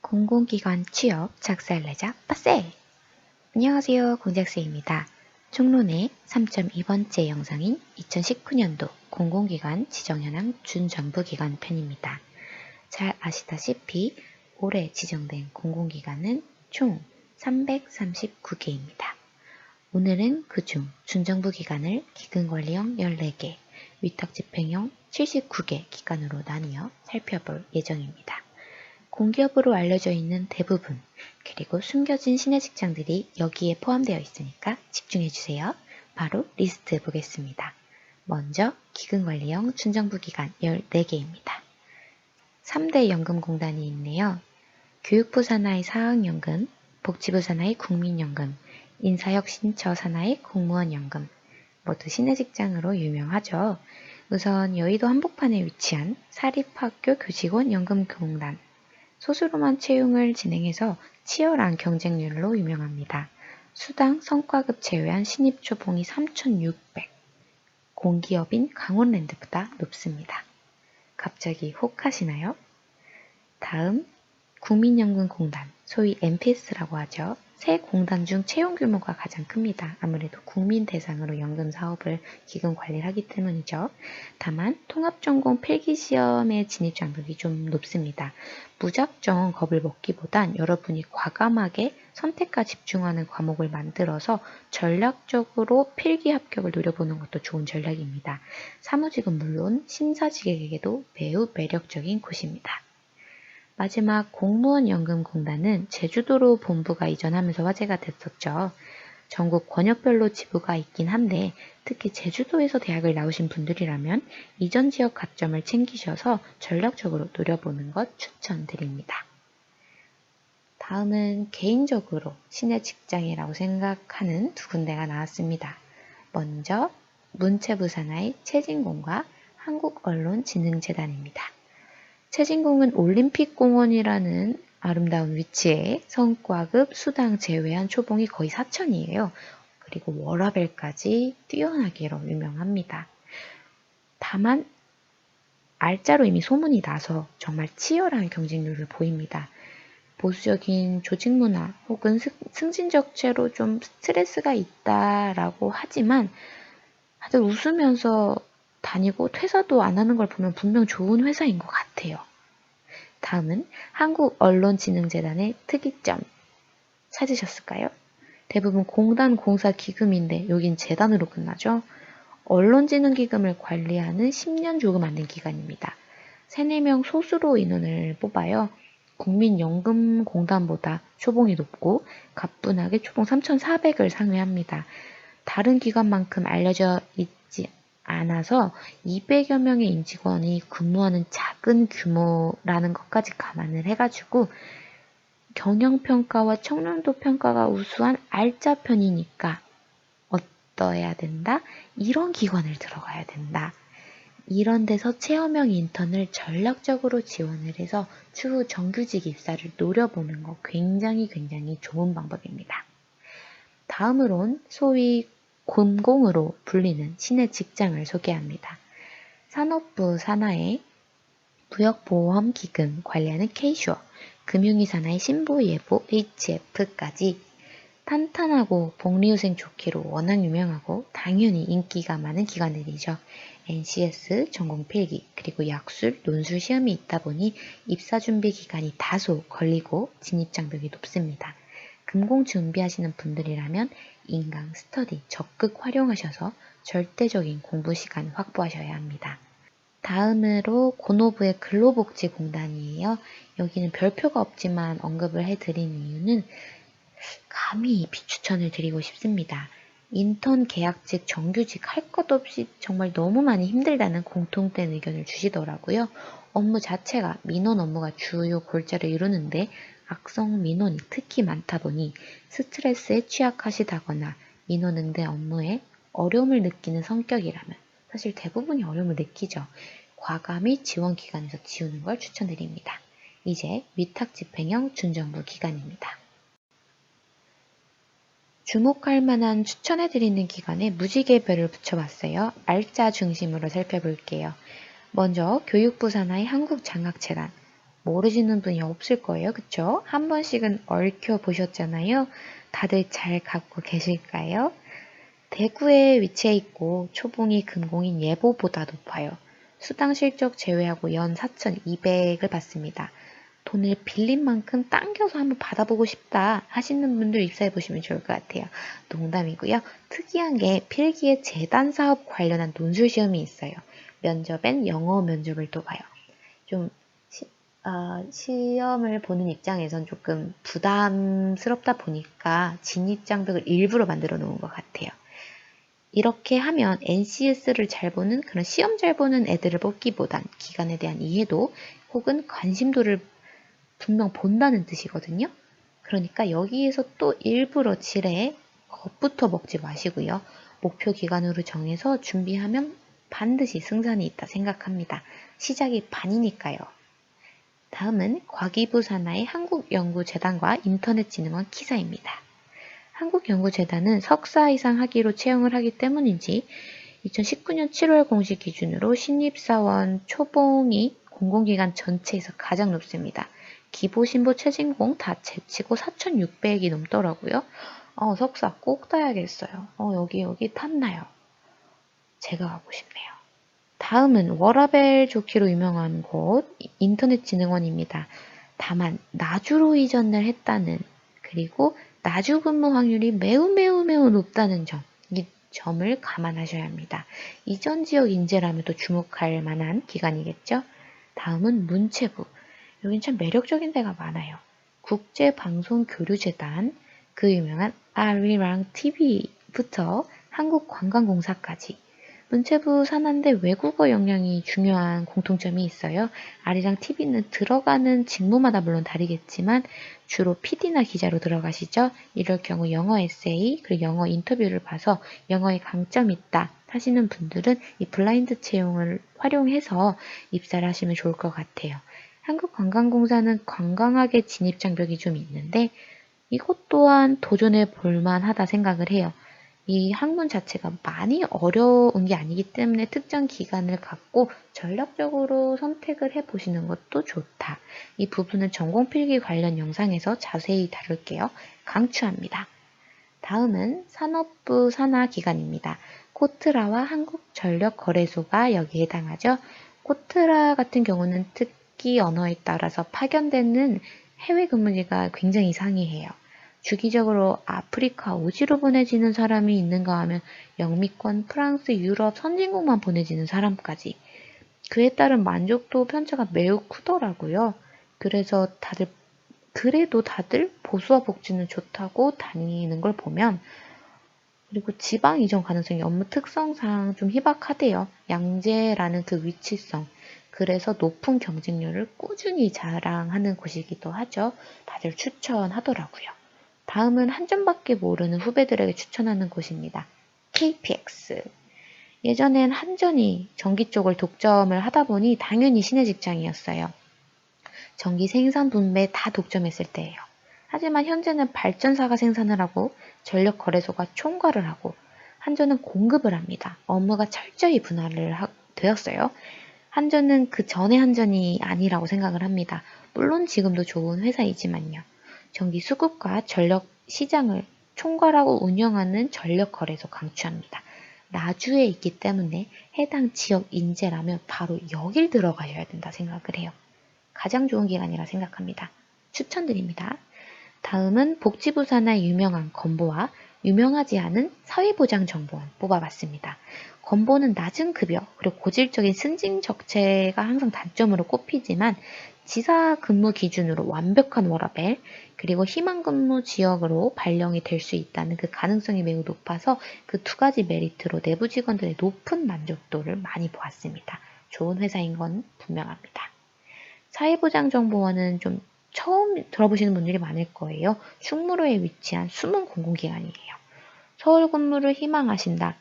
공공기관 취업 작살내자 빠세! 안녕하세요, 공작새입니다. 총론의 3.2번째 영상인 2019년도 공공기관 지정현황 준정부기관 편입니다. 잘 아시다시피 올해 지정된 공공기관은 총 339개입니다. 오늘은 그중 준정부기관을 기근관리형 14개, 위탁집행형 79개 기관으로 나뉘어 살펴볼 예정입니다. 공기업으로 알려져 있는 대부분, 그리고 숨겨진 신의 직장들이 여기에 포함되어 있으니까 집중해주세요. 바로 리스트 보겠습니다. 먼저 기근관리형 준정부기관 14개입니다. 3대 연금공단이 있네요. 교육부 산하의 사학연금, 복지부 산하의 국민연금, 인사혁신처 산하의 공무원연금, 모두 신의 직장으로 유명하죠. 우선 여의도 한복판에 위치한 사립학교 교직원 연금공단, 소수로만 채용을 진행해서 치열한 경쟁률로 유명합니다. 수당 성과급 제외한 신입 초봉이 3,600, 공기업인 강원랜드보다 높습니다. 갑자기 혹하시나요? 다음 국민연금공단, 소위 MPS라고 하죠. 세 공단 중 채용 규모가 가장 큽니다. 아무래도 국민 대상으로 연금 사업을 기금 관리를 하기 때문이죠. 다만 통합전공 필기시험의 진입 장벽이 좀 높습니다. 무작정 겁을 먹기보단 여러분이 과감하게 선택과 집중하는 과목을 만들어서 전략적으로 필기 합격을 노려보는 것도 좋은 전략입니다. 사무직은 물론 심사직에게도 매우 매력적인 곳입니다. 마지막 공무원연금공단은 제주도로 본부가 이전하면서 화제가 됐었죠. 전국 권역별로 지부가 있긴 한데 특히 제주도에서 대학을 나오신 분들이라면 이전 지역 가점을 챙기셔서 전략적으로 노려보는 것 추천드립니다. 다음은 개인적으로 신의 직장이라고 생각하는 두 군데가 나왔습니다. 먼저 문체부 산하의 최진공과 한국언론진흥재단입니다. 최진공은 올림픽공원이라는 아름다운 위치에 성과급 수당 제외한 초봉이 거의 4천이에요. 그리고 워라밸까지 뛰어나기로 유명합니다. 다만 알짜로 이미 소문이 나서 정말 치열한 경쟁률을 보입니다. 보수적인 조직 문화 혹은 승진적체로 좀 스트레스가 있다라고 하지만 다들 웃으면서 다니고 퇴사도 안 하는 걸 보면 분명 좋은 회사인 것 같아요. 다음은 한국언론진흥재단의 특이점 찾으셨을까요? 대부분 공단 공사 기금인데 여긴 재단으로 끝나죠. 언론진흥기금을 관리하는 10년 주고 만든 기관입니다. 3, 4명 소수로 인원을 뽑아요. 국민연금공단보다 초봉이 높고 가뿐하게 초봉 3,400을 상회합니다. 다른 기관만큼 알려져 있지 않아서 200여 명의 임직원이 근무하는 작은 규모라는 것까지 감안을 해가지고 경영평가와 청렴도 평가가 우수한 알짜 편이니까 어떠해야 된다? 이런 기관을 들어가야 된다. 이런 데서 체험형 인턴을 전략적으로 지원을 해서 추후 정규직 입사를 노려보는 거 굉장히 좋은 방법입니다. 다음으론 소위 금공으로 불리는 신의 직장을 소개합니다. 산업부 산하의 부역보험기금 관리하는 K슈어, 금융위 산하의 신보예보 HF까지 탄탄하고 복리후생 좋기로 워낙 유명하고 당연히 인기가 많은 기관들이죠. NCS, 전공필기, 그리고 약술, 논술 시험이 있다 보니 입사준비 기간이 다소 걸리고 진입장벽이 높습니다. 금공 준비하시는 분들이라면 인강, 스터디 적극 활용하셔서 절대적인 공부 시간 확보하셔야 합니다. 다음으로 고노부의 근로복지공단이에요. 여기는 별표가 없지만 언급을 해드린 이유는 감히 비추천을 드리고 싶습니다. 인턴 계약직 정규직 할 것 없이 정말 너무 많이 힘들다는 공통된 의견을 주시더라고요. 업무 자체가 민원 업무가 주요 골자를 이루는데 악성 민원이 특히 많다 보니 스트레스에 취약하시다거나 민원 응대 업무에 어려움을 느끼는 성격이라면 사실 대부분이 어려움을 느끼죠. 과감히 지원기관에서 지우는 걸 추천드립니다. 이제 위탁집행형 준정부 기관입니다. 주목할 만한 추천해드리는 기관에 무지개별을 붙여봤어요. 알짜 중심으로 살펴볼게요. 먼저 교육부 산하의 한국장학재단, 모르시는 분이 없을 거예요. 그쵸? 한 번씩은 얽혀보셨잖아요. 다들 잘 갖고 계실까요? 대구에 위치해 있고 초봉이 금공인 예보보다 높아요. 수당 실적 제외하고 연 4,200을 받습니다. 돈을 빌린 만큼 당겨서 한번 받아보고 싶다 하시는 분들 입사해 보시면 좋을 것 같아요. 농담이고요. 특이한 게 필기에 재단 사업 관련한 논술 시험이 있어요. 면접엔 영어 면접을 또 봐요. 좀 시험을 보는 입장에선 조금 부담스럽다 보니까 진입장벽을 일부러 만들어 놓은 것 같아요. 이렇게 하면 NCS를 잘 보는 그런 시험 잘 보는 애들을 뽑기보단 기간에 대한 이해도 혹은 관심도를 분명 본다는 뜻이거든요. 그러니까 여기에서 또 일부러 지레 겁부터 먹지 마시고요. 목표 기간으로 정해서 준비하면 반드시 승산이 있다 생각합니다. 시작이 반이니까요. 다음은 과기부 산하의 한국연구재단과 인터넷진흥원 키사입니다. 한국연구재단은 석사 이상 학위로 채용을 하기 때문인지 2019년 7월 공시 기준으로 신입사원 초봉이 공공기관 전체에서 가장 높습니다. 기보, 신보, 최진공 다 제치고 4,600이 넘더라고요. 석사 꼭 따야겠어요. 여기 탔나요? 제가 가고 싶네요. 다음은 워라밸 좋기로 유명한 곳 인터넷진흥원입니다. 다만 나주로 이전을 했다는 그리고 나주 근무 확률이 매우 높다는 점, 이 점을 감안하셔야 합니다. 이전 지역 인재라면 또 주목할 만한 기관이겠죠. 다음은 문체부. 여긴 참 매력적인 데가 많아요. 국제방송교류재단, 그 유명한 아리랑 TV부터 한국관광공사까지 문체부 산하인데 외국어 역량이 중요한 공통점이 있어요. 아리랑 TV는 들어가는 직무마다 물론 다르겠지만 주로 PD나 기자로 들어가시죠. 이럴 경우 영어 에세이 그리고 영어 인터뷰를 봐서 영어에 강점이 있다 하시는 분들은 이 블라인드 채용을 활용해서 입사를 하시면 좋을 것 같아요. 한국관광공사는 관광학의 진입장벽이 좀 있는데 이것 또한 도전해 볼만하다 생각을 해요. 이 학문 자체가 많이 어려운 게 아니기 때문에 특정 기간을 갖고 전략적으로 선택을 해보시는 것도 좋다. 이 부분은 전공필기 관련 영상에서 자세히 다룰게요. 강추합니다. 다음은 산업부 산하기관입니다. 코트라와 한국전력거래소가 여기에 해당하죠. 코트라 같은 경우는 특기 언어에 따라서 파견되는 해외 근무지가 굉장히 상이해요. 주기적으로 아프리카 오지로 보내지는 사람이 있는가 하면 영미권, 프랑스, 유럽 선진국만 보내지는 사람까지. 그에 따른 만족도 편차가 매우 크더라고요. 그래도 다들 보수와 복지는 좋다고 다니는 걸 보면 그리고 지방 이전 가능성이 업무 특성상 좀 희박하대요. 양재라는 그 위치성. 그래서 높은 경쟁률을 꾸준히 자랑하는 곳이기도 하죠. 다들 추천하더라고요. 다음은 한 점밖에 모르는 후배들에게 추천하는 곳입니다. KPX. 예전엔 한전이 전기 쪽을 독점을 하다 보니 당연히 신의 직장이었어요. 전기 생산 분배 다 독점했을 때예요. 하지만 현재는 발전사가 생산을 하고 전력거래소가 총괄을 하고 한전은 공급을 합니다. 업무가 철저히 분할을 되었어요. 한전은 그 전에 한전이 아니라고 생각을 합니다. 물론 지금도 좋은 회사이지만요. 전기 수급과 전력 시장을 총괄하고 운영하는 전력거래소 강추합니다. 나주에 있기 때문에 해당 지역 인재라면 바로 여길 들어가셔야 된다 생각을 해요. 가장 좋은 기간이라 생각합니다. 추천드립니다. 다음은 복지부 산하의 유명한 건보와 유명하지 않은 사회보장정보원 뽑아봤습니다. 건보는 낮은 급여 그리고 고질적인 승진 적체가 항상 단점으로 꼽히지만 지사 근무 기준으로 완벽한 워라밸 그리고 희망 근무 지역으로 발령이 될 수 있다는 그 가능성이 매우 높아서 그 두 가지 메리트로 내부 직원들의 높은 만족도를 많이 보았습니다. 좋은 회사인 건 분명합니다. 사회보장정보원은 좀 처음 들어보시는 분들이 많을 거예요. 충무로에 위치한 숨은 공공기관이에요. 서울 근무를 희망하신다.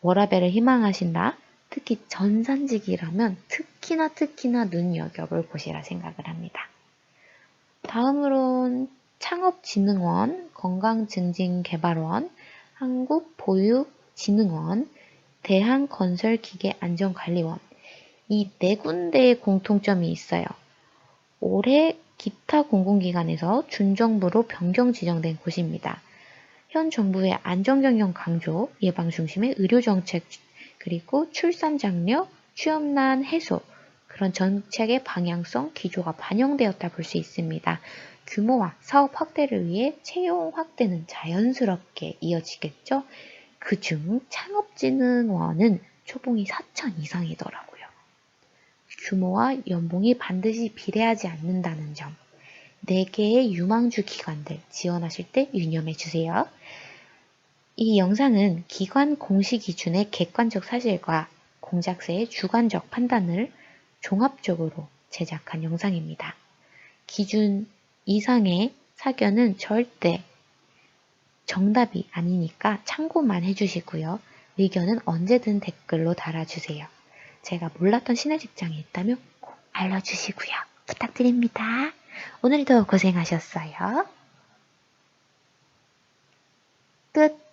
워라밸을 희망하신다. 특히 전산직이라면 특히나 눈여겨볼 곳이라 생각을 합니다. 다음으로는 창업진흥원, 건강증진개발원, 한국보육진흥원, 대한건설기계안전관리원 이 네 군데의 공통점이 있어요. 올해 기타 공공기관에서 준정부로 변경 지정된 곳입니다. 현 정부의 안정경영 강조, 예방 중심의 의료정책, 그리고 출산 장려, 취업난 해소, 그런 정책의 방향성, 기조가 반영되었다 볼 수 있습니다. 규모와 사업 확대를 위해 채용 확대는 자연스럽게 이어지겠죠. 그중 창업진흥원은 초봉이 4천 이상이더라고요. 규모와 연봉이 반드시 비례하지 않는다는 점. 4개의 유망주 기관들 지원하실 때 유념해 주세요. 이 영상은 기관 공시 기준의 객관적 사실과 공작새의 주관적 판단을 종합적으로 제작한 영상입니다. 기준 이상의 사견은 절대 정답이 아니니까 참고만 해주시고요. 의견은 언제든 댓글로 달아주세요. 제가 몰랐던 신의 직장이 있다면 꼭 알려주시고요. 부탁드립니다. 오늘도 고생하셨어요. 끝.